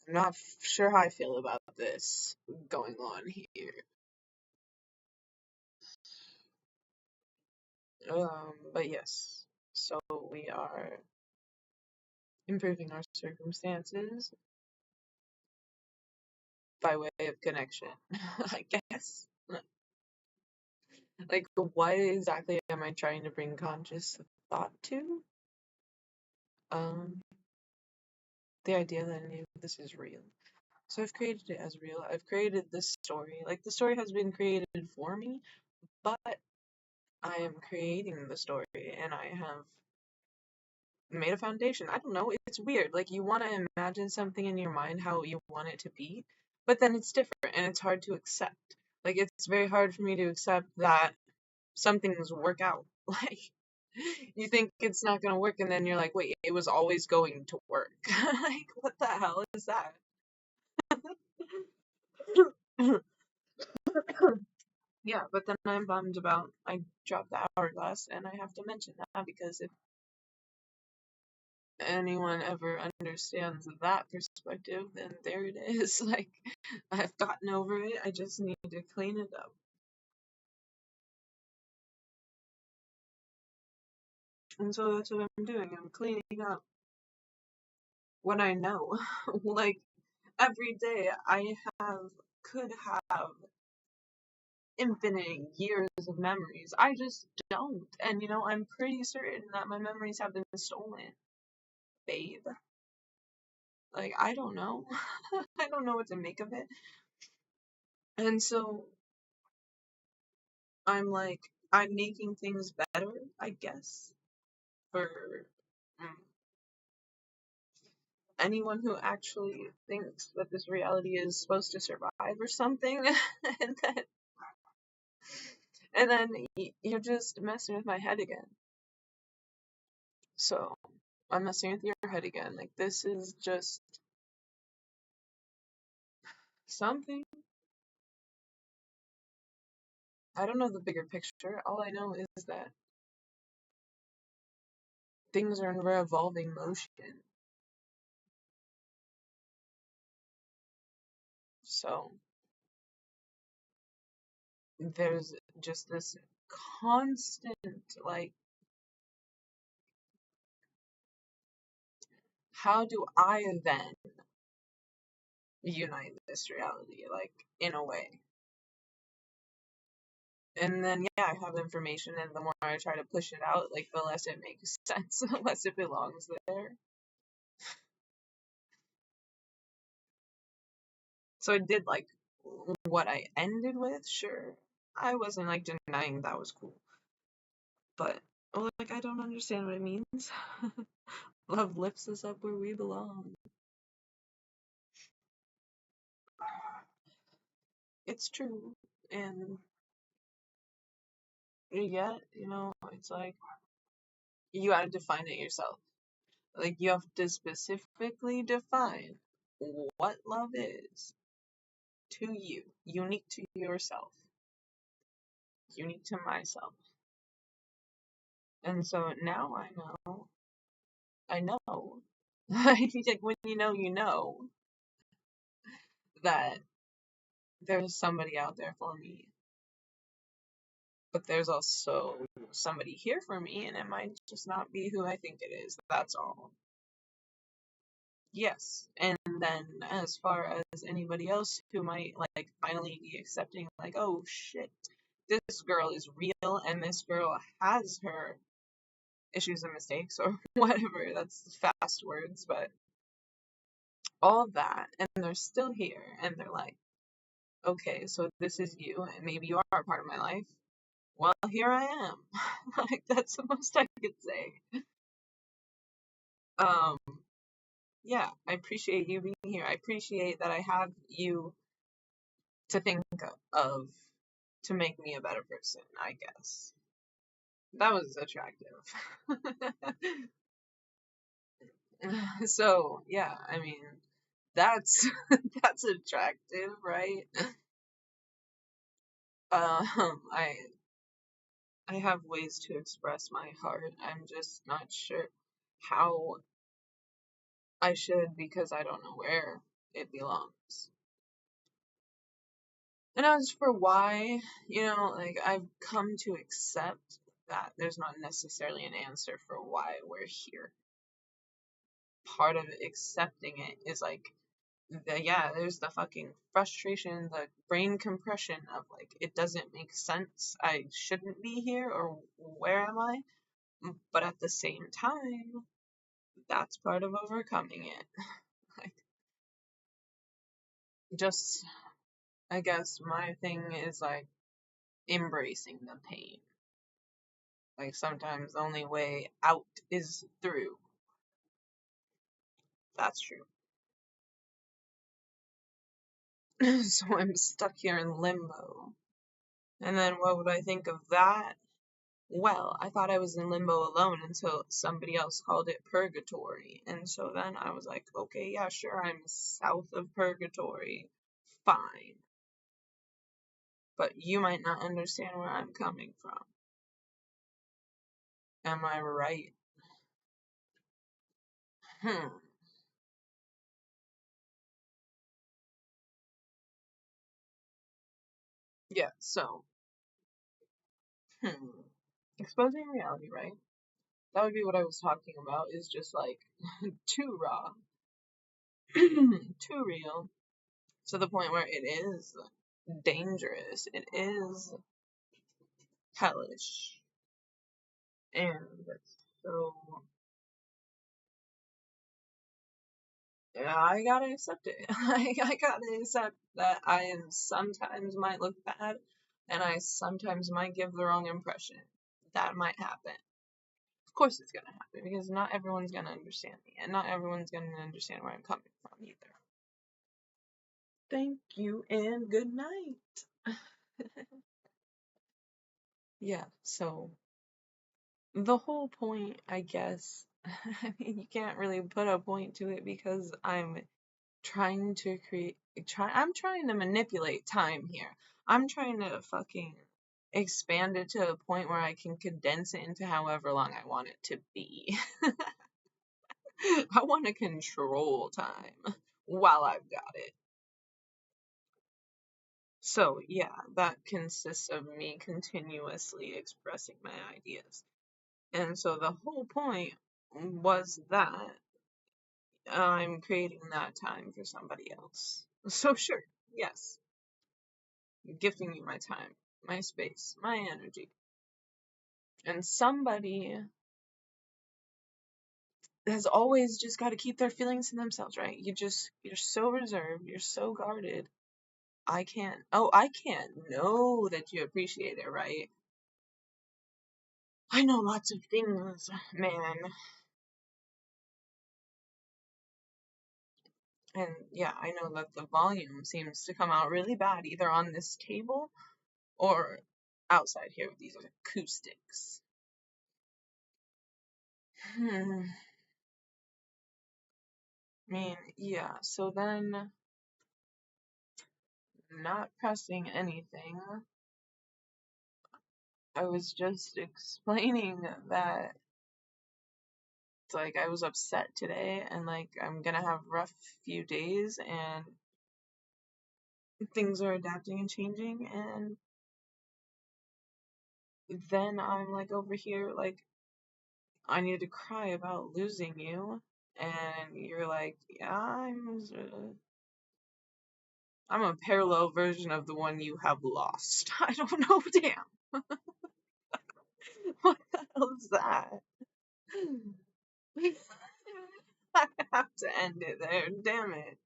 I'm not sure how I feel about this going on here. But yes, so we are improving our circumstances by way of connection, I guess. Like, what exactly am I trying to bring conscious thought to? Um, the idea that any of this is real. So I've created it as real. I've created this story. Like, the story has been created for me, but I am creating the story and I have made a foundation. I don't know. It's weird. Like, you want to imagine something in your mind how you want it to be, but then it's different and it's hard to accept. Like, it's very hard for me to accept that some things work out. Like, you think it's not going to work, and then you're like, wait, it was always going to work. Like, what the hell is that? Yeah, but then I'm bummed about I dropped the hourglass, and I have to mention that because if anyone ever understands that perspective, then there it is. Like, I've gotten over it, I just need to clean it up. And so that's what I'm doing. I'm cleaning up what I know. Like, every day I could have infinite years of memories. I just don't. And I'm pretty certain that my memories have been stolen, babe. Like, I don't know. I don't know what to make of it. And so I'm like, I'm making things better, I guess, for mm, anyone who actually thinks that this reality is supposed to survive or something. and then, and then you're just messing with my head again. So I'm messing with your head again. Like, this is just something. I don't know the bigger picture. All I know is that things are in revolving motion. So there's just this constant, like, how do I then unite this reality, like, in a way? And then, yeah, I have information, and the more I try to push it out, like, the less it makes sense, the less it belongs there. So I did like what I ended with, sure. I wasn't like denying that was cool, but like, I don't understand what it means. Love lifts us up where we belong. It's true, and yet, it's like you gotta define it yourself. Like, you have to specifically define what love is to you, unique to yourself, unique to myself. And so now I know, I know, like, when you know that there's somebody out there for me, but there's also somebody here for me, and it might just not be who I think it is. That's all. Yes. And then, as far as anybody else who might like finally be accepting, like, oh shit, this girl is real and this girl has her issues and mistakes or whatever. That's fast words, but all that, and they're still here, and they're like, okay, so this is you, and maybe you are a part of my life. Well, here I am. Like, that's the most I could say. Um, yeah, I appreciate you being here. I appreciate that I have you to think of to make me a better person, I guess. That was attractive. So, yeah, I mean, that's that's attractive, right? I have ways to express my heart. I'm just not sure how I should because I don't know where. it belongs. And as for why, like I've come to accept that there's not necessarily an answer for why we're here. Part of accepting it is like, yeah, there's the fucking frustration, the brain compression of like, it doesn't make sense. I shouldn't be here, or where am I? But at the same time, that's part of overcoming it. Like, just, I guess my thing is like embracing the pain. Like sometimes the only way out is through. That's true. So I'm stuck here in limbo. And then what would I think of that? Well, I thought I was in limbo alone until somebody else called it purgatory. And so then I was like, okay, yeah, sure, I'm south of purgatory. Fine. But you might not understand where I'm coming from. Am I right? Hmm. Yeah, so, hmm. Exposing reality, right? That would be what I was talking about, is just like too raw, too real, to the point where it is dangerous, it is hellish, and so yeah, I gotta accept it. I gotta accept that I am sometimes might look bad, and I sometimes might give the wrong impression. That might happen. Of course, it's gonna happen because not everyone's gonna understand me, and not everyone's gonna understand where I'm coming from either. Thank you and good night. Yeah, so the whole point, I guess, I mean, you can't really put a point to it because I'm trying to I'm trying to manipulate time here. I'm trying to fucking expand it to a point where I can condense it into however long I want it to be. I want to control time while I've got it. So, yeah, that consists of me continuously expressing my ideas. And so the whole point was that I'm creating that time for somebody else. So, sure, yes, gifting you my time, my space, my energy. And somebody has always just got to keep their feelings to themselves, right? You're so reserved, you're so guarded. I can't know that you appreciate it, right? I know lots of things, man. And yeah, I know that the volume seems to come out really bad either on this table or outside here with these acoustics. I mean, yeah, so then, not pressing anything, I was just explaining that, like, I was upset today and, like, I'm gonna have a rough few days and things are adapting and changing, and then I'm, like, over here, like, I need to cry about losing you, and you're like, yeah, I'm a parallel version of the one you have lost. I don't know, damn. What the hell is that? I have to end it there, damn it.